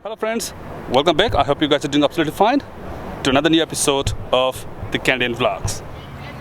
Hello friends, welcome back. I hope you guys are doing absolutely fine to another new episode of the Canadian Vlogs.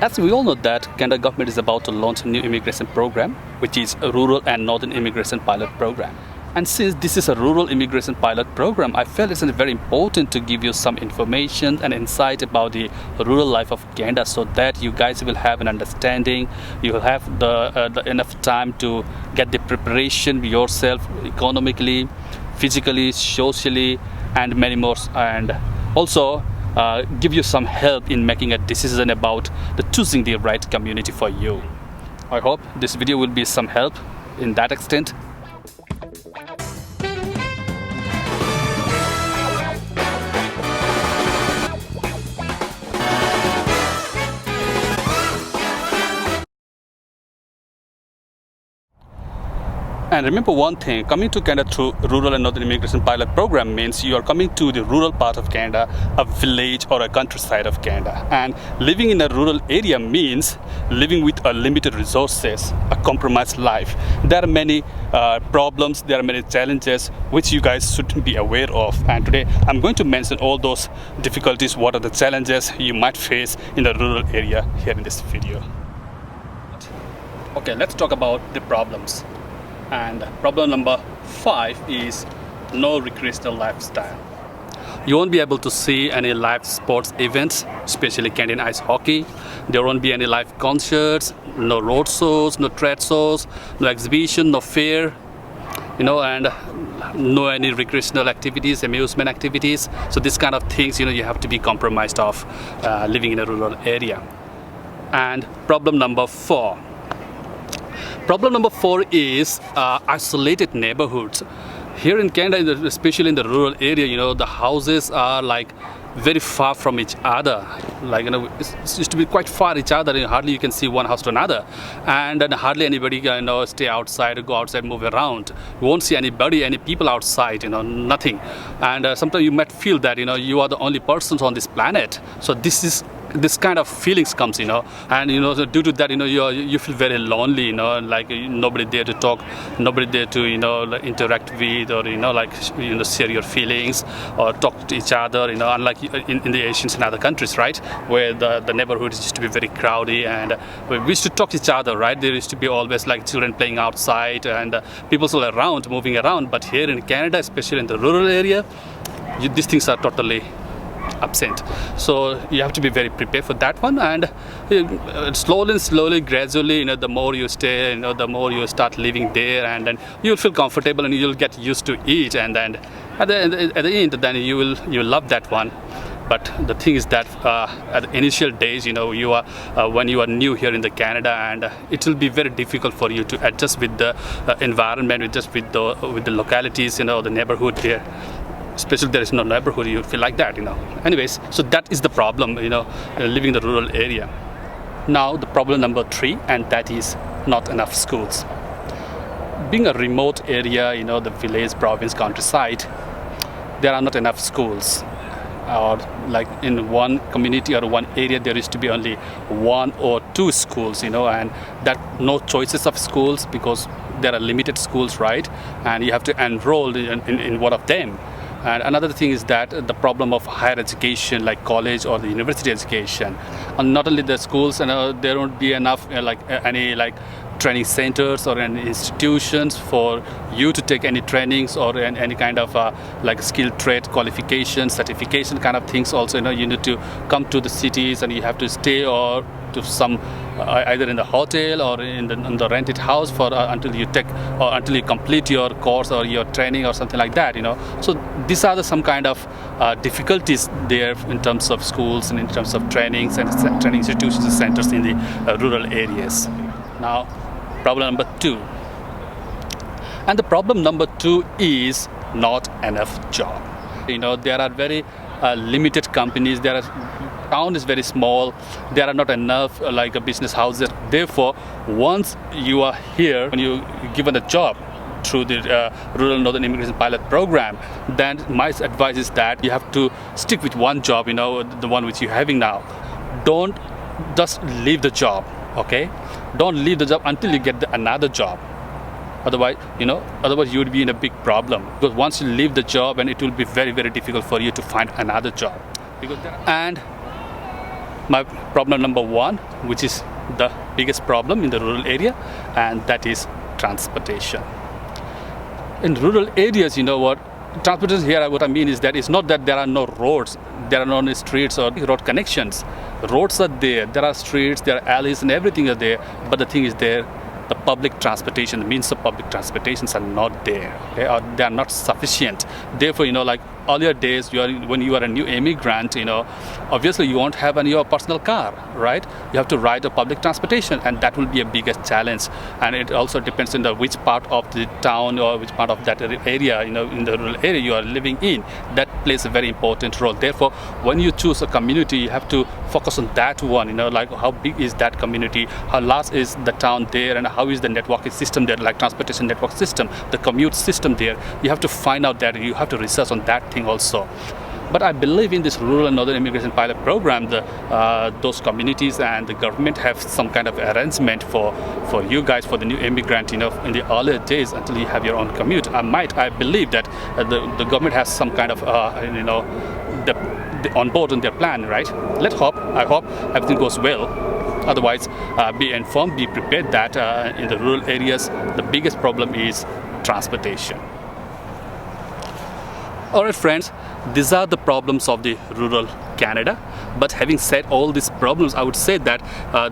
As we all know that Canada government is about to launch a new immigration program, which is a rural and northern immigration pilot program. And since this is a rural immigration pilot program, I felt it's very important to give you some information and insight about the rural life of Canada so that you guys will have an understanding, you will have the enough time to get the preparation yourself economically, physically, socially, and many more, and also give you some help in making a decision about choosing the right community for you. I hope this video will be some help in that extent. And remember one thing, coming to Canada through rural and northern immigration pilot program means you are coming to the rural part of Canada, a village or a countryside of Canada. And living in a rural area means living with a limited resources, a compromised life. There are many problems, there are many challenges which you guys should be aware of. And today I'm going to mention all those difficulties, what are the challenges you might face in the rural area here in this video. Okay, let's talk about the problems. And problem number 5 is no recreational lifestyle. You won't be able to see any live sports events, especially Canadian ice hockey. There won't be any live concerts, no road shows, no trade shows, no exhibition, no fair, and no any recreational activities, amusement activities. So this kind of things, you have to be compromised of living in a rural area. And problem number 4. Problem number 4 is isolated neighborhoods. Here in Canada, especially in the rural area, the houses are like very far from each other. Like, it used to be quite far each other, and hardly you can see one house to another. And then hardly anybody stay outside, go outside, move around. You won't see any people outside, nothing. And sometimes you might feel that, you are the only persons on this planet. So this kind of feelings comes, and so due to that, you feel very lonely, like nobody there to talk, nobody there to interact with, or share your feelings or talk to each other, unlike in the Asians and other countries, right, where the neighborhood used to be very crowded, and we used to talk to each other, right. There used to be always like children playing outside and people still around, moving around. But here in Canada, especially in the rural area, these things are totally absent. So you have to be very prepared for that one. And slowly, gradually, the more you stay, the more you start living there, and then you'll feel comfortable and you'll get used to it. And then at the end, then you will love that one. But the thing is that at the initial days, you are when you are new here in the Canada, and it will be very difficult for you to adjust with the environment, with the localities, the neighborhood here. Especially if there is no neighborhood, you feel like that, Anyways, so that is the problem, living in the rural area. Now the problem number 3, and that is not enough schools. Being a remote area, the village, province, countryside, there are not enough schools. Or like in one community or one area, there used to be only 1 or 2 schools, and that no choices of schools because there are limited schools, right? And you have to enroll in one of them. And another thing is that the problem of higher education, like college or the university education, and not only the schools, there won't be enough any training centers or any institutions for you to take any trainings or any kind of skill trade qualification, certification kind of things. Also, you need to come to the cities and you have to stay or to some either in the hotel or in the rented house for until you complete your course or your training or something like that. So these are some kind of difficulties there in terms of schools and in terms of trainings and training institutions and centers in the rural areas. Now, problem number 2. And the problem number 2 is not enough job. There are very limited companies. Town is very small. There are not enough business houses. Therefore, once you are here and you given a job through the rural northern immigration pilot program, then my advice is that you have to stick with one job, the one which you're having now. Don't just leave the job, okay? Don't leave the job until you get another job. Otherwise you would be in a big problem, because once you leave the job, and it will be very, very difficult for you to find another job. And my problem number one, which is the biggest problem in the rural area, and that is transportation. In rural areas, transportation here, what I mean is that it's not that there are no roads, there are no streets or road connections. Roads are there are streets, there are alleys, and everything are there, but the thing is the public transportation, the means of public transportations are not there, or they are not sufficient. Therefore, like earlier days, when you are a new immigrant, obviously you won't have your personal car, right? You have to ride a public transportation, and that will be a biggest challenge. And it also depends on which part of the town or which part of that area, in the rural area you are living in. That plays a very important role. Therefore, when you choose a community, you have to focus on that one, like how big is that community, how large is the town there, and how is the networking system there, like transportation network system, the commute system there. You have to find out that, you have to research on that thing also. But I believe in this rural and northern immigration pilot program, those communities and the government have some kind of arrangement for you guys, for the new immigrant, in the earlier days until you have your own commute. I believe that the government has some kind of, on board on their plan, right? I hope everything goes well. Otherwise, be informed, be prepared that in the rural areas, the biggest problem is transportation. Alright friends, these are the problems of the rural Canada. But having said all these problems, I would say that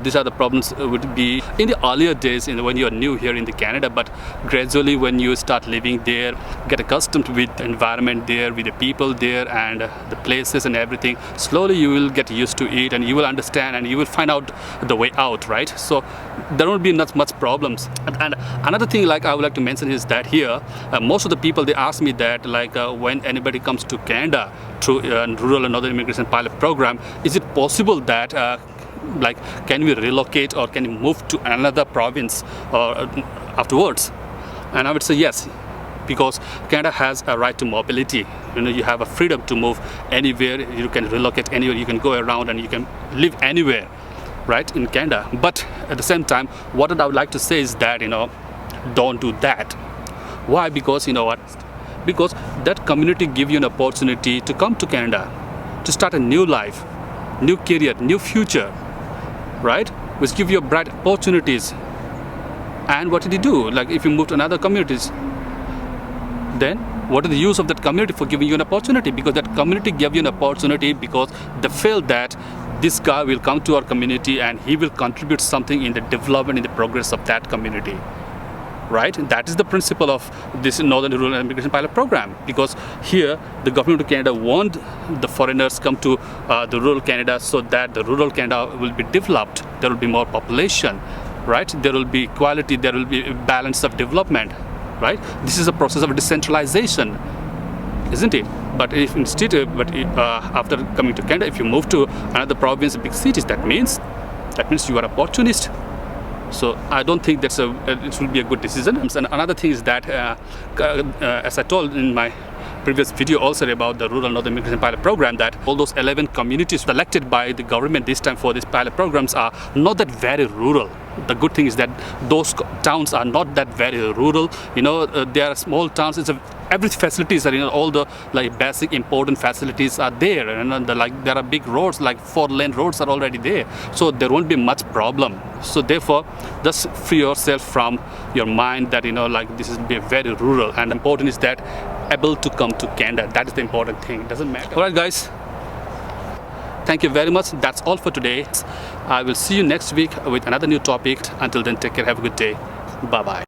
these are the problems would be in the earlier days, when you are new here in the Canada. But gradually, when you start living there, get accustomed with the environment there, with the people there, and the places and everything, slowly you will get used to it, and you will understand, and you will find out the way out, right? So there won't be not much problems. And another thing, I would like to mention, is that here most of the people, they ask me that, when anybody comes to Canada through rural and northern immigration pilot program, is it possible that can we relocate or can we move to another province or afterwards? And I would say yes, because Canada has a right to mobility. You have a freedom to move anywhere, you can relocate anywhere, you can go around, and you can live anywhere, right, in Canada. But at the same time, what I would like to say is that, don't do that. Why? Because because that community give you an opportunity to come to Canada, to start a new life, new career, new future, right? Which give you bright opportunities. And what did you do? If you move to another communities, then what is the use of that community for giving you an opportunity? Because that community gave you an opportunity because they felt that this guy will come to our community and he will contribute something in the development, in the progress of that community. Right? That is the principle of this Northern Rural Immigration Pilot Program, because here the government of Canada want the foreigners come to the rural Canada, so that the rural Canada will be developed. There will be more population, right? There will be equality, there will be a balance of development, right? This is a process of decentralization, isn't it? But if instead, after coming to Canada, if you move to another province, big cities, that means you are an opportunist. So I don't think it will be a good decision. And another thing is that, as I told in my previous video also about the rural northern immigration pilot program, that all those 11 communities selected by the government this time for these pilot programs are not that very rural. The good thing is that those towns are not that very rural. They are small towns. Every facilities are, all the basic important facilities are there, and there are big roads, 4-lane roads are already there. So there won't be much problem. So therefore, just free yourself from your mind that this is be very rural. And important is that able to come to Canada. That is the important thing. It doesn't matter. All right, guys. Thank you very much. That's all for today. I will see you next week with another new topic. Until then, take care. Have a good day. Bye-bye.